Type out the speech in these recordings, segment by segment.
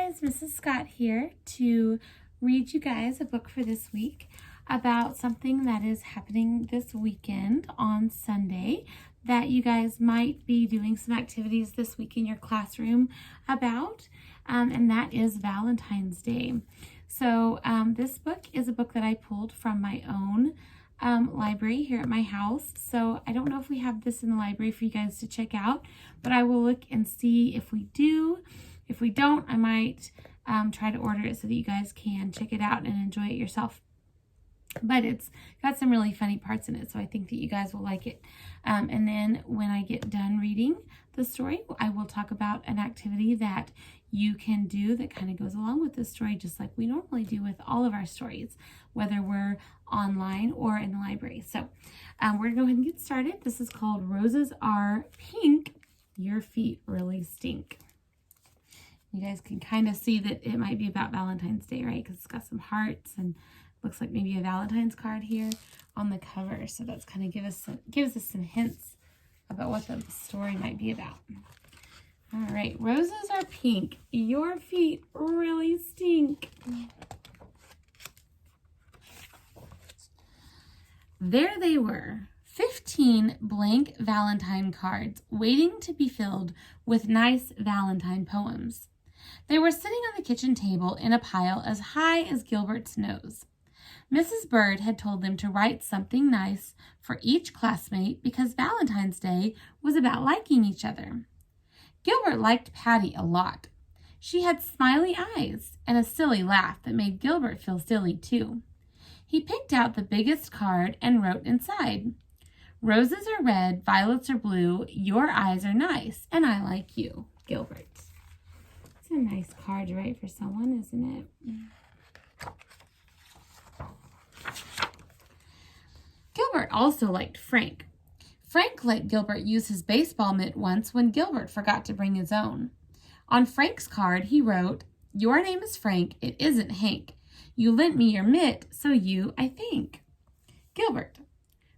guys, Mrs. Scott here to read you guys a book for this week about something that is happening this weekend on Sunday that you guys might be doing some activities this week in your classroom about, and that is Valentine's Day. So this book is a book that I pulled from my own library here at my house. So I don't know if we have this in the library for you guys to check out, but I will look and see if we do. If we don't, I might try to order it so that you guys can check it out and enjoy it yourself. But it's got some really funny parts in it, so I think that you guys will like it. And then when I get done reading the story, I will talk about an activity that you can do that kind of goes along with the story, just like we normally do with all of our stories, whether we're online or in the library. So we're going to go ahead and get started. This is called Roses Are Pink, Your Feet Really Stink. You guys can kind of see that it might be about Valentine's Day, right? Because it's got some hearts and looks like maybe a Valentine's card here on the cover. So that's kind of gives us some hints about what the story might be about. All right, roses are pink. Your feet really stink. There they were, 15 blank Valentine cards waiting to be filled with nice Valentine poems. They were sitting on the kitchen table in a pile as high as Gilbert's nose. Mrs. Bird had told them to write something nice for each classmate because Valentine's Day was about liking each other. Gilbert liked Patty a lot. She had smiley eyes and a silly laugh that made Gilbert feel silly too. He picked out the biggest card and wrote inside, "Roses are red, violets are blue, your eyes are nice, and I like you, Gilbert." It's a nice card to write for someone, isn't it? Gilbert also liked Frank. Frank let Gilbert use his baseball mitt once when Gilbert forgot to bring his own. On Frank's card, he wrote, "Your name is Frank, it isn't Hank. You lent me your mitt, so you, I thank." Gilbert.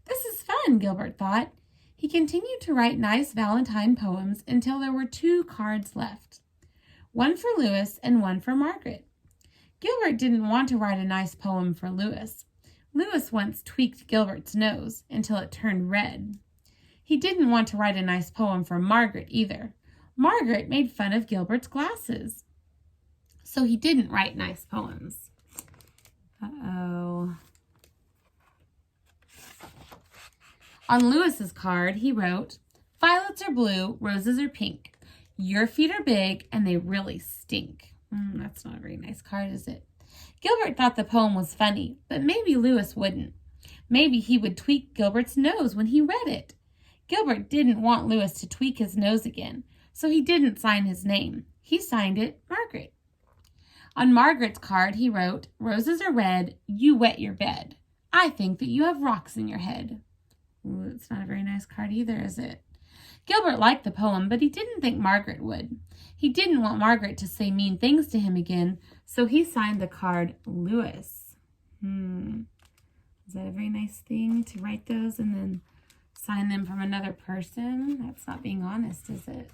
This is fun, Gilbert thought. He continued to write nice Valentine poems until there were 2 cards left. One for Louis and one for Margaret. Gilbert didn't want to write a nice poem for Louis. Louis once tweaked Gilbert's nose until it turned red. He didn't want to write a nice poem for Margaret either. Margaret made fun of Gilbert's glasses. So he didn't write nice poems. Uh-oh. On Louis's card, he wrote, "Violets are blue, roses are pink. Your feet are big, and they really stink." That's not a very nice card, is it? Gilbert thought the poem was funny, but maybe Louis wouldn't. Maybe he would tweak Gilbert's nose when he read it. Gilbert didn't want Louis to tweak his nose again, so he didn't sign his name. He signed it Margaret. On Margaret's card, he wrote, "Roses are red, you wet your bed. I think that you have rocks in your head." Ooh, it's not a very nice card either, is it? Gilbert liked the poem, but he didn't think Margaret would. He didn't want Margaret to say mean things to him again, so he signed the card Louis. Is that a very nice thing to write those and then sign them from another person? That's not being honest, is it?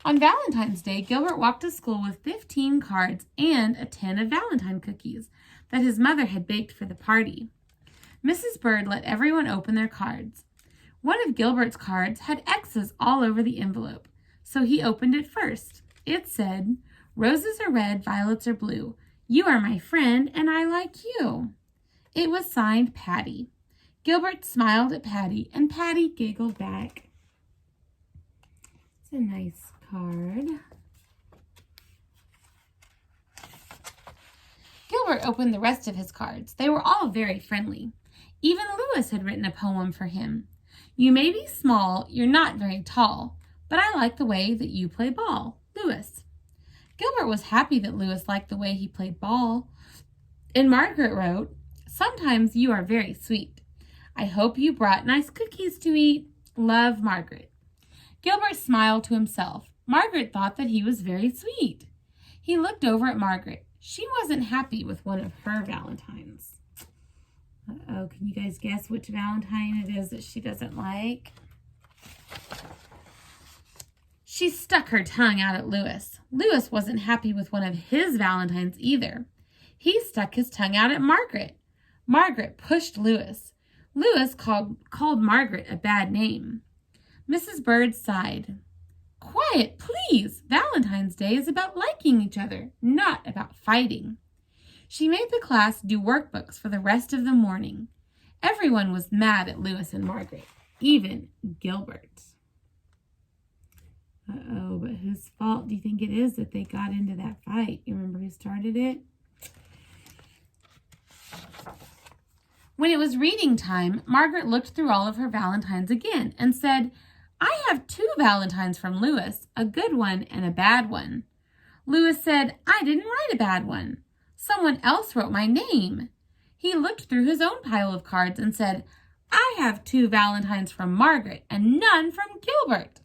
On Valentine's Day, Gilbert walked to school with 15 cards and a tin of Valentine cookies that his mother had baked for the party. Mrs. Bird let everyone open their cards. One of Gilbert's cards had X's all over the envelope, so he opened it first. It said, "Roses are red, violets are blue. You are my friend, and I like you." It was signed Patty. Gilbert smiled at Patty, and Patty giggled back. It's a nice card. Gilbert opened the rest of his cards. They were all very friendly. Even Louis had written a poem for him. "You may be small, you're not very tall, but I like the way that you play ball, Louis." Gilbert was happy that Louis liked the way he played ball. And Margaret wrote, "Sometimes you are very sweet. I hope you brought nice cookies to eat. Love, Margaret." Gilbert smiled to himself. Margaret thought that he was very sweet. He looked over at Margaret. She wasn't happy with one of her Valentines. Uh-oh, can you guys guess which Valentine it is that she doesn't like? She stuck her tongue out at Louis. Louis wasn't happy with one of his Valentines either. He stuck his tongue out at Margaret. Margaret pushed Louis. Louis called Margaret a bad name. Mrs. Bird sighed. Quiet, please. Valentine's Day is about liking each other, not about fighting. She made the class do workbooks for the rest of the morning. Everyone was mad at Louis and Margaret, even Gilbert. Uh-oh, but whose fault do you think it is that they got into that fight? You remember who started it? When it was reading time, Margaret looked through all of her Valentines again and said, I have 2 Valentines from Louis, a good one and a bad one. Louis said, I didn't write a bad one. Someone else wrote my name. He looked through his own pile of cards and said, I have 2 Valentines from Margaret and none from Gilbert.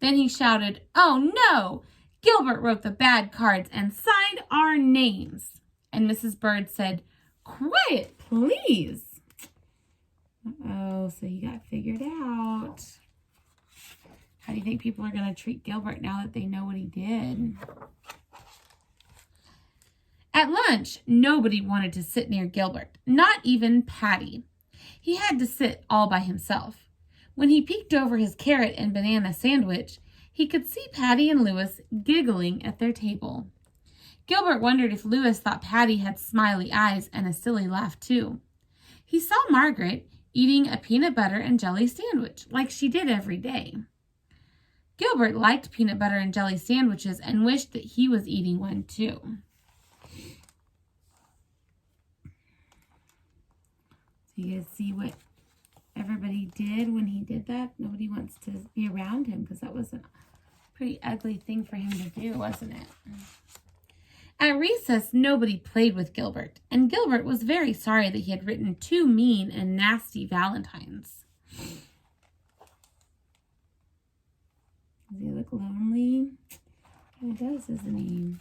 Then he shouted, oh no, Gilbert wrote the bad cards and signed our names. And Mrs. Bird said, quiet, please. Uh-oh, so he got figured out. How do you think people are going to treat Gilbert now that they know what he did? At lunch, nobody wanted to sit near Gilbert, not even Patty. He had to sit all by himself. When he peeked over his carrot and banana sandwich, he could see Patty and Louis giggling at their table. Gilbert wondered if Louis thought Patty had smiley eyes and a silly laugh too. He saw Margaret eating a peanut butter and jelly sandwich like she did every day. Gilbert liked peanut butter and jelly sandwiches and wished that he was eating one too. So you guys see what everybody did when he did that? Nobody wants to be around him because that was a pretty ugly thing for him to do, wasn't it? At recess, nobody played with Gilbert, and Gilbert was very sorry that he had written 2 mean and nasty Valentines. Does he look lonely? He does, doesn't he?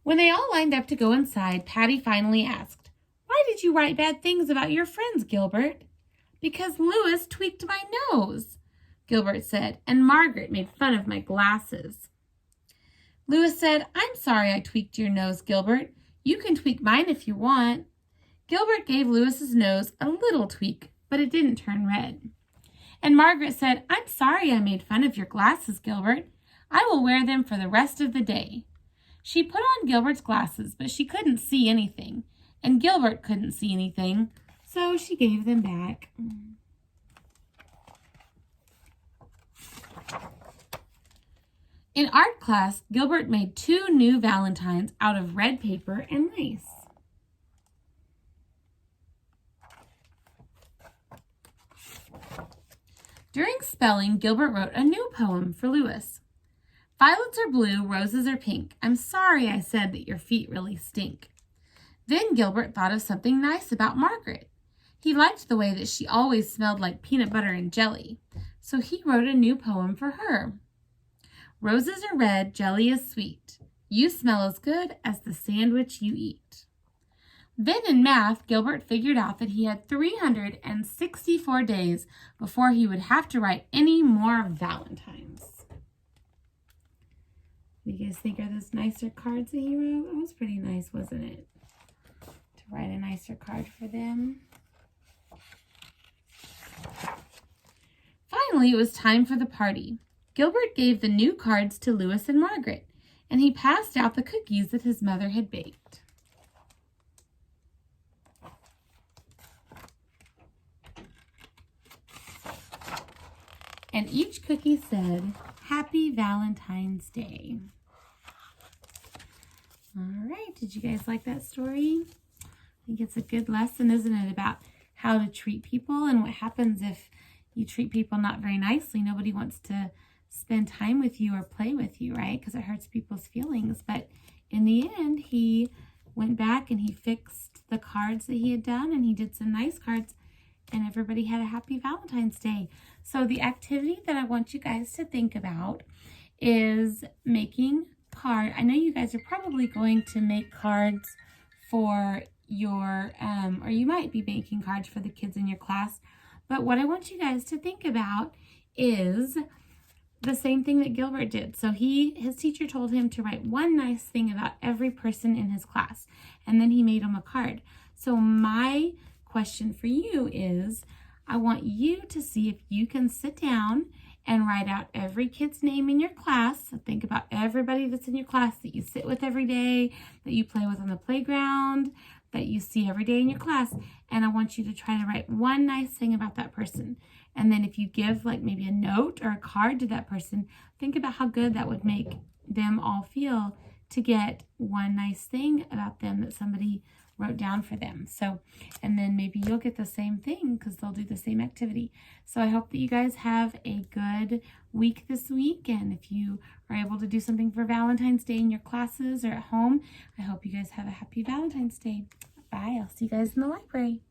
When they all lined up to go inside, Patty finally asked, why did you write bad things about your friends, Gilbert? Because Louis tweaked my nose, Gilbert said, and Margaret made fun of my glasses. Louis said, I'm sorry I tweaked your nose, Gilbert. You can tweak mine if you want. Gilbert gave Louis's nose a little tweak, but it didn't turn red. And Margaret said, I'm sorry I made fun of your glasses, Gilbert. I will wear them for the rest of the day. She put on Gilbert's glasses, but she couldn't see anything, and Gilbert couldn't see anything, so she gave them back. In art class, Gilbert made 2 new Valentines out of red paper and lace. During spelling, Gilbert wrote a new poem for Louis. Violets are blue, roses are pink. I'm sorry I said that your feet really stink. Then Gilbert thought of something nice about Margaret. He liked the way that she always smelled like peanut butter and jelly, so he wrote a new poem for her. Roses are red, jelly is sweet. You smell as good as the sandwich you eat. Then in math, Gilbert figured out that he had 364 days before he would have to write any more Valentines. What do you guys think? Are those nicer cards that he wrote? It was pretty nice, wasn't it? To write a nicer card for them. Finally, it was time for the party. Gilbert gave the new cards to Louis and Margaret, and he passed out the cookies that his mother had baked. And each cookie said, Happy Valentine's Day. All right, did you guys like that story? I think it's a good lesson, isn't it, about how to treat people and what happens if you treat people not very nicely. Nobody wants to spend time with you or play with you, right? Because it hurts people's feelings. But in the end, he went back and he fixed the cards that he had done, and he did some nice cards, and everybody had a happy Valentine's Day. So the activity that I want you guys to think about is making cards. I know you guys are probably going to make cards for your, or you might be making cards for the kids in your class. But what I want you guys to think about is the same thing that Gilbert did. So his teacher told him to write one nice thing about every person in his class, and then he made him a card. So my question for you is, I want you to see if you can sit down and write out every kid's name in your class. So think about everybody that's in your class that you sit with every day, that you play with on the playground, that you see every day in your class. And I want you to try to write one nice thing about that person. And then if you give like maybe a note or a card to that person, think about how good that would make them all feel to get one nice thing about them that somebody wrote down for them. So, and then maybe you'll get the same thing because they'll do the same activity. So I hope that you guys have a good week this week. And if you are able to do something for Valentine's Day in your classes or at home, I hope you guys have a happy Valentine's Day. Bye. I'll see you guys in the library.